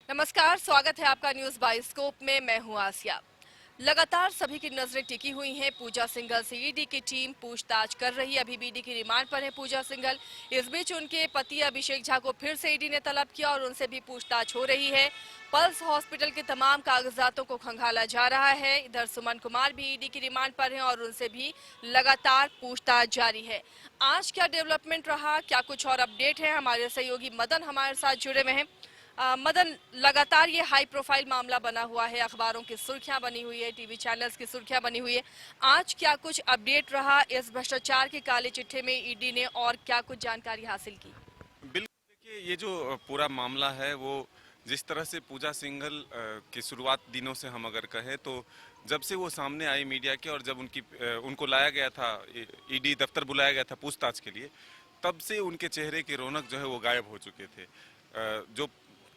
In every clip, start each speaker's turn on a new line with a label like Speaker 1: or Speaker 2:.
Speaker 1: नमस्कार, स्वागत है आपका न्यूज बाइस्कोप में। मैं हूं आसिया। लगातार सभी की नजरें टिकी हुई हैं पूजा सिंघल से। ईडी की टीम पूछताछ कर रही है। अभी भी ईडी की रिमांड पर है पूजा सिंघल। इस बीच उनके पति अभिषेक झा को फिर से ईडी ने तलब किया और उनसे भी पूछताछ हो रही है। पल्स हॉस्पिटल के तमाम कागजातों को खंगाला जा रहा है। इधर सुमन कुमार भी ईडी की रिमांड पर हैं और उनसे भी लगातार पूछताछ जारी है। आज क्या डेवलपमेंट रहा, क्या कुछ और अपडेट है, हमारे सहयोगी मदन हमारे साथ जुड़े हुए हैं। मदन, लगातार ये हाई प्रोफाइल मामला बना हुआ है, अखबारों की सुर्खियां बनी हुई है, टीवी चैनल्स की सुर्खियां बनी हुई है। आज क्या कुछ अपडेट रहा इस भ्रष्टाचार के काले चिट्ठे में ईडी ने, और क्या कुछ जानकारी हासिल की?
Speaker 2: बिल्कुल, देखिए ये जो पूरा मामला है वो जिस तरह से पूजा सिंघल की शुरुआत दिनों से हम अगर कहें तो जब से वो सामने आई मीडिया के और जब उनको लाया गया था, ईडी दफ्तर बुलाया गया था पूछताछ के लिए, तब से उनके चेहरे की रौनक जो है वो गायब हो चुके थे। जो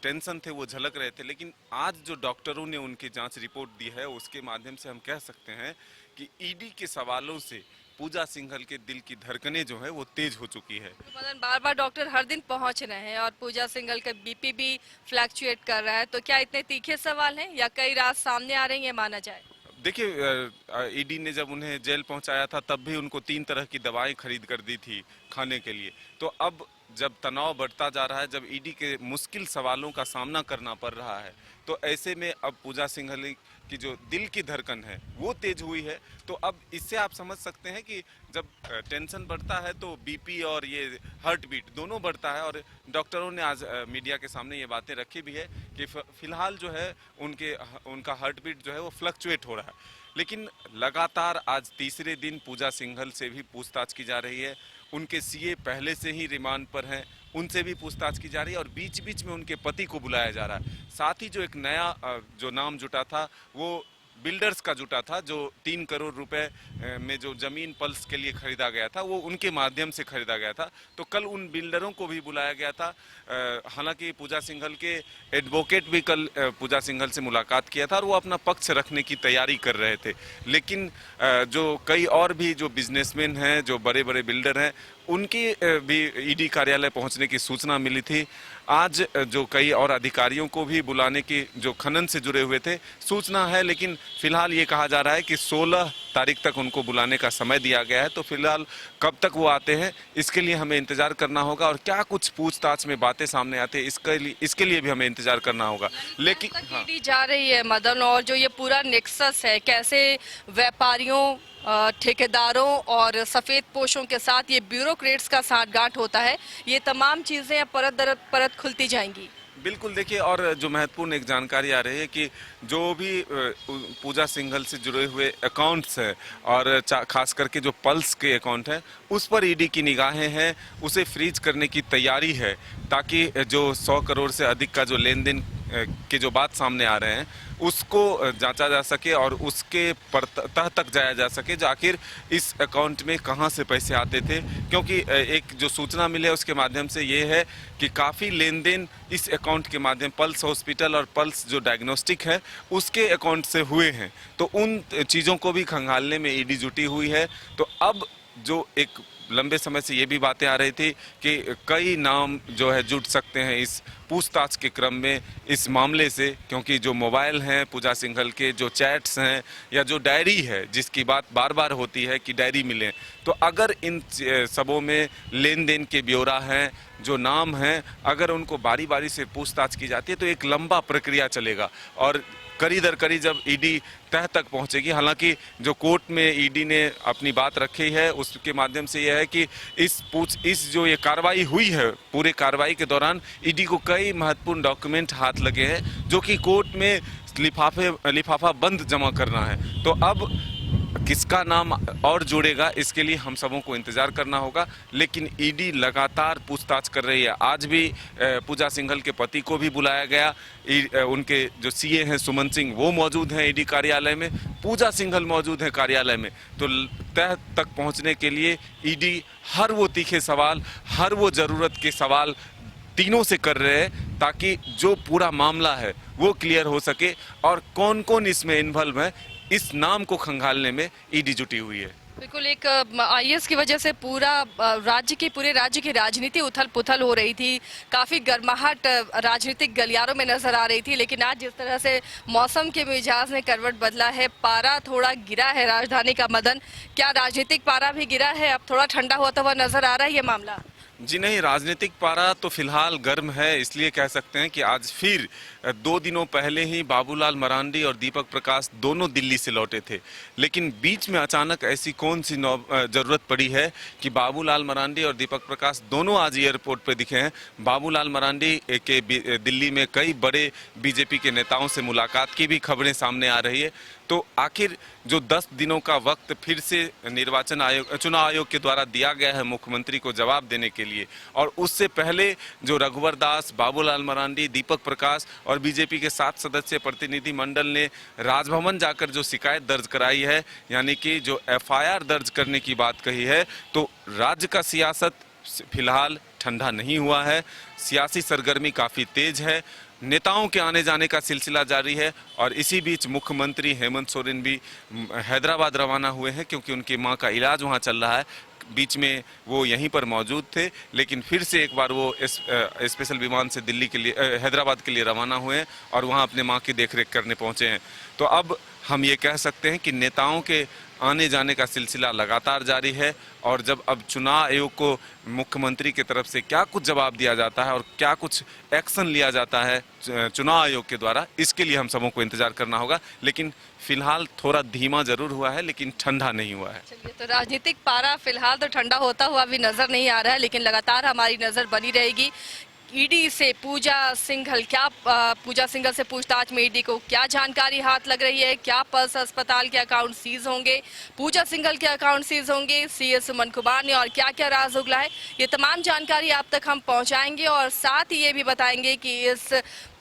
Speaker 2: टेंशन थे वो झलक रहे थे, लेकिन आज जो डॉक्टरों ने उनकी जांच रिपोर्ट दी है उसके माध्यम से हम कह सकते हैं कि ईडी के सवालों से पूजा सिंघल के दिल की धड़कनें जो है वो तेज हो चुकी है।
Speaker 1: तो मदन, बार बार डॉक्टर हर दिन पहुंच रहे हैं और पूजा सिंघल का बीपी भी फ्लैक्चुएट कर रहा है, तो क्या इतने तीखे सवाल हैं या कई रात सामने आ रही है, माना जाए?
Speaker 2: देखिए, ईडी ने जब उन्हें जेल पहुंचाया था तब भी उनको 3 तरह की दवाएं खरीद कर दी थी खाने के लिए। तो अब जब तनाव बढ़ता जा रहा है, जब ईडी के मुश्किल सवालों का सामना करना पड़ रहा है, तो ऐसे में अब पूजा सिंघल की जो दिल की धड़कन है वो तेज हुई है। तो अब इससे आप समझ सकते हैं कि जब टेंशन बढ़ता है तो बीपी और ये हार्ट बीट दोनों बढ़ता है। और डॉक्टरों ने आज मीडिया के सामने ये बातें रखी भी है कि फिलहाल जो है उनका हार्ट बीट जो है वो फ्लक्चुएट हो रहा है। लेकिन लगातार आज तीसरे दिन पूजा सिंघल से भी पूछताछ की जा रही है। उनके सीए पहले से ही रिमांड पर हैं, उनसे भी पूछताछ की जा रही है और बीच बीच में उनके पति को बुलाया जा रहा है। साथ ही जो एक नया जो नाम जुटा था वो बिल्डर्स का जुटा था, जो 3 करोड़ रुपए में जो जमीन पल्स के लिए खरीदा गया था वो उनके माध्यम से खरीदा गया था। तो कल उन बिल्डरों को भी बुलाया गया था। हालांकि पूजा सिंघल के एडवोकेट भी कल पूजा सिंघल से मुलाकात किया था और वो अपना पक्ष रखने की तैयारी कर रहे थे। लेकिन जो कई और भी जो बिजनेसमैन हैं, जो बड़े बड़े बिल्डर हैं, उनकी भी ईडी कार्यालय पहुंचने की सूचना मिली थी। आज जो कई और अधिकारियों को भी बुलाने की, जो खनन से जुड़े हुए थे, सूचना है। लेकिन फिलहाल ये कहा जा रहा है कि 16 तारीख तक उनको बुलाने का समय दिया गया है। तो फिलहाल कब तक वो आते हैं इसके लिए हमें इंतजार करना होगा और क्या कुछ पूछताछ में बातें सामने आते हैं इसके लिए भी हमें इंतजार करना होगा। लेकिन हाँ,
Speaker 1: ईडी जा रही है मदन, और जो ये पूरा नेक्सस है, कैसे व्यापारियों, ठेकेदारों और सफेद पोशों के साथ ये ब्यूरोक्रेट्स का साठगांठ होता है, ये तमाम चीजें अब परत दर परत खुलती जाएंगी।
Speaker 2: बिल्कुल, देखिए, और जो महत्वपूर्ण एक जानकारी आ रही है कि जो भी पूजा सिंघल से जुड़े हुए अकाउंट्स हैं और खास करके जो पल्स के अकाउंट हैं उस पर ईडी की निगाहें हैं, उसे फ्रीज करने की तैयारी है ताकि जो 100 करोड़ से अधिक का जो लेन देन के जो बात सामने आ रहे हैं उसको जांचा जा सके और उसके तह तक जाया जा सके जो आखिर इस अकाउंट में कहां से पैसे आते थे। क्योंकि एक जो सूचना मिली है उसके माध्यम से ये है कि काफ़ी लेन देन इस अकाउंट के माध्यम, पल्स हॉस्पिटल और पल्स जो डायग्नोस्टिक है उसके अकाउंट से हुए हैं। तो उन चीज़ों को भी खंगालने में ईडी जुटी हुई है। तो अब जो एक लंबे समय से ये भी बातें आ रही थी कि कई नाम जो है जुट सकते हैं इस पूछताछ के क्रम में इस मामले से, क्योंकि जो मोबाइल हैं पूजा सिंघल के, जो चैट्स हैं या जो डायरी है जिसकी बात बार बार होती है कि डायरी मिले, तो अगर इन सबों में लेन देन के ब्यौरा हैं, जो नाम हैं, अगर उनको बारी बारी से पूछताछ की जाती है तो एक लंबा प्रक्रिया चलेगा और कड़ी दर कड़ी जब ईडी तह तक पहुंचेगी। हालांकि जो कोर्ट में ईडी ने अपनी बात रखी है उसके माध्यम से यह है कि इस जो ये कार्रवाई हुई है, पूरे कार्रवाई के दौरान ईडी को कई महत्वपूर्ण डॉक्यूमेंट हाथ लगे हैं जो कि कोर्ट में लिफाफा बंद जमा करना है। तो अब किसका नाम और जुड़ेगा इसके लिए हम सबों को इंतजार करना होगा। लेकिन ईडी लगातार पूछताछ कर रही है। आज भी पूजा सिंघल के पति को भी बुलाया गया। उनके जो सीए हैं सुमन सिंह वो मौजूद हैं ईडी कार्यालय में, पूजा सिंघल मौजूद है कार्यालय में। तो तह तक पहुंचने के लिए ईडी हर वो तीखे सवाल, हर वो जरूरत के सवाल तीनों से कर रहे हैं ताकि जो पूरा मामला है वो क्लियर हो सके और कौन कौन इसमें इन्वॉल्व है इस नाम को खंगालने में ईडी जुटी हुई है।
Speaker 1: बिल्कुल एक आईएएस की वजह से पूरे राज्य की राजनीति उथल पुथल हो रही थी। काफी गर्माहट राजनीतिक गलियारों में नजर आ रही थी, लेकिन आज जिस तरह से मौसम के मिजाज ने करवट बदला है, पारा थोड़ा गिरा है राजधानी का। मदन, क्या राजनीतिक पारा भी गिरा है? अब थोड़ा ठंडा होता हुआ नजर आ रहा है ये मामला?
Speaker 2: जी नहीं, राजनीतिक पारा तो फिलहाल गर्म है। इसलिए कह सकते हैं कि आज फिर 2 दिनों पहले ही बाबूलाल मरांडी और दीपक प्रकाश दोनों दिल्ली से लौटे थे, लेकिन बीच में अचानक ऐसी कौन सी जरूरत पड़ी है कि बाबूलाल मरांडी और दीपक प्रकाश दोनों आज एयरपोर्ट पे दिखे हैं। बाबूलाल मरांडी के दिल्ली में कई बड़े बीजेपी के नेताओं से मुलाकात की भी खबरें सामने आ रही है। तो आखिर जो 10 दिनों का वक्त फिर से चुनाव आयोग के द्वारा दिया गया है मुख्यमंत्री को जवाब देने के लिए, और उससे पहले जो रघुवर दास, बाबूलाल मरांडी, दीपक प्रकाश और बीजेपी के 7 सदस्यीय प्रतिनिधि मंडल ने राजभवन जाकर जो शिकायत दर्ज कराई है, यानी कि जो एफआईआर दर्ज करने की बात कही है, तो राज्य का सियासत फिलहाल ठंडा नहीं हुआ है। सियासी सरगर्मी काफी तेज है, नेताओं के आने जाने का सिलसिला जारी है, और इसी बीच मुख्यमंत्री हेमंत सोरेन भी हैदराबाद रवाना हुए हैं, क्योंकि उनकी मां का इलाज वहां चल रहा है। बीच में वो यहीं पर मौजूद थे, लेकिन फिर से एक बार वो स्पेशल विमान से दिल्ली के लिए हैदराबाद के लिए रवाना हुए हैं और वहां अपने मां की देखरेख करने पहुंचे हैं। तो अब हम ये कह सकते हैं कि नेताओं के आने जाने का सिलसिला लगातार जारी है, और जब अब चुनाव आयोग को मुख्यमंत्री की तरफ से क्या कुछ जवाब दिया जाता है और क्या कुछ एक्शन लिया जाता है चुनाव आयोग के द्वारा, इसके लिए हम सबों को इंतजार करना होगा। लेकिन फिलहाल थोड़ा धीमा जरूर हुआ है, लेकिन ठंडा नहीं हुआ है।
Speaker 1: चलिए, तो राजनीतिक पारा फिलहाल तो ठंडा होता हुआ भी नजर नहीं आ रहा है, लेकिन लगातार हमारी नजर बनी रहेगी। ईडी से पूजा सिंघल से पूछताछ में ईडी को क्या जानकारी हाथ लग रही है? क्या पल्स अस्पताल के अकाउंट सीज होंगे? पूजा सिंघल के अकाउंट सीज होंगे? सीएस सुमन कुमार ने और क्या क्या राज उगला है? ये तमाम जानकारी आप तक हम पहुंचाएंगे, और साथ ही ये भी बताएंगे कि इस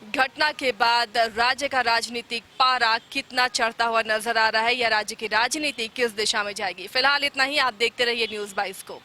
Speaker 1: घटना के बाद राज्य का राजनीतिक पारा कितना चढ़ता हुआ नजर आ रहा है, या राज्य की राजनीति किस दिशा में जाएगी। फिलहाल इतना ही। आप देखते रहिए न्यूज़ 22 को।